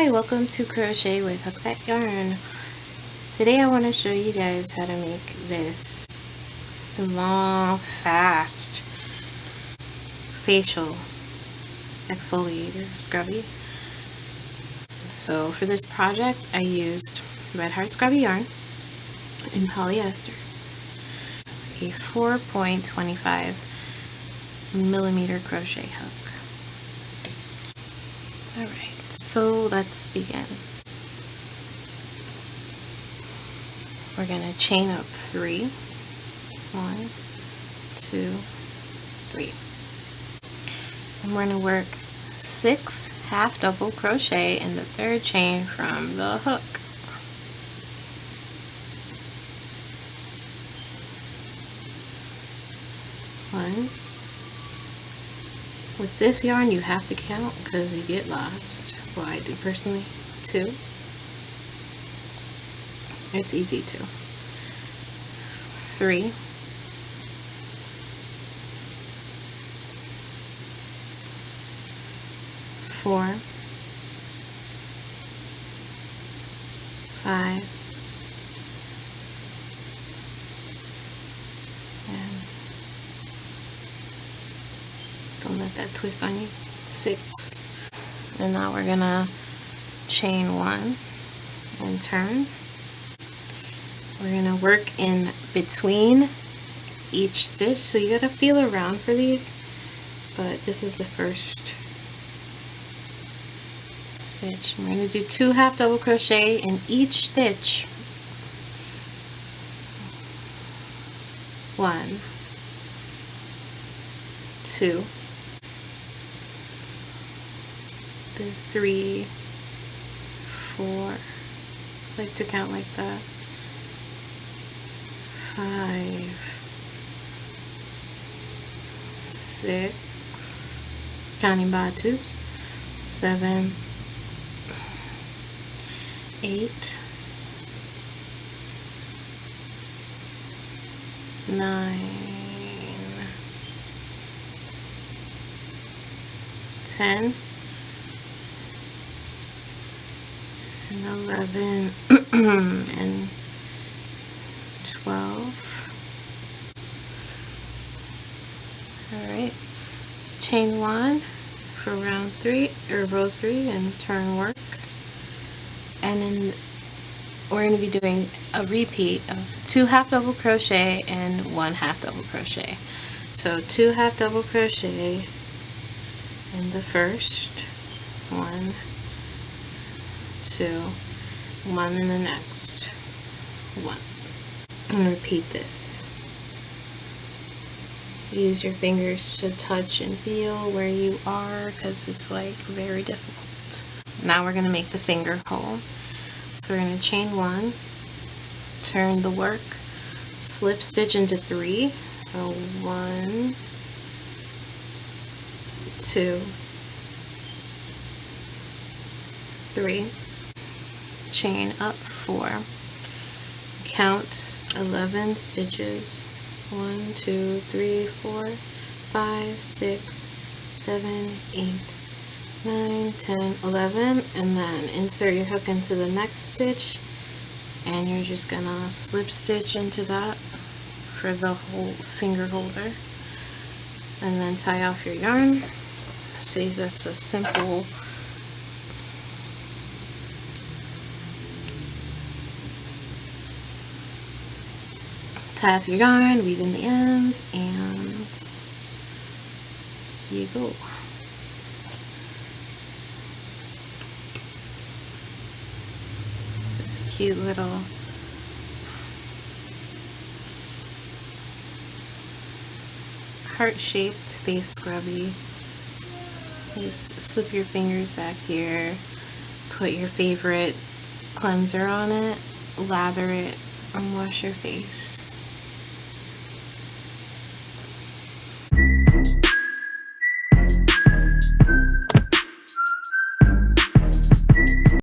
Hi, welcome to Crochet with Hook That Yarn. Today I want to show you guys how to make this small, fast facial exfoliator scrubby. So for this project I used iHeart scrubby yarn in polyester, a 4.25 millimeter crochet hook. Alright, so let's begin. We're going to chain up 3. 1, 2, 3. And we're going to work 6 half double crochet in the third chain from the hook. One. With this yarn you have to count because you get lost. Well, I do personally. 2. It's easy to. 3. 4. 5. And don't let that twist on you. 6. And now we're gonna chain 1 and turn. We're gonna work in between each stitch, so you gotta feel around for these, but this is the first stitch. I'm gonna do 2 half double crochet in each stitch. So 1, 2, 3, 4. I like to count like that. 5, 6, counting by 2s, 7, 8, 9, 10, and 11, and 12. Alright, chain 1 for round 3 or row 3 and turn work, and then we're going to be doing a repeat of 2 half double crochet and 1 half double crochet. So 2 half double crochet in the first, 1, 2, 1 in the next, 1. And repeat this. Use your fingers to touch and feel where you are because it's like very difficult. Now we're going to make the finger hole. So we're going to chain 1, turn the work, slip stitch into 3. So 1, 2, 3, chain up 4. Count 11 stitches. 1, 2, 3, 4, 5, 6, 7, 8, 9, 10, 11, and then insert your hook into the next stitch, and you're just gonna slip stitch into that for the whole finger holder, and then tie off your yarn. See, that's a simple tie off your yarn, weave in the ends, and you go. This cute little heart-shaped face scrubby. Just slip your fingers back here, put your favorite cleanser on it, lather it, and wash your face.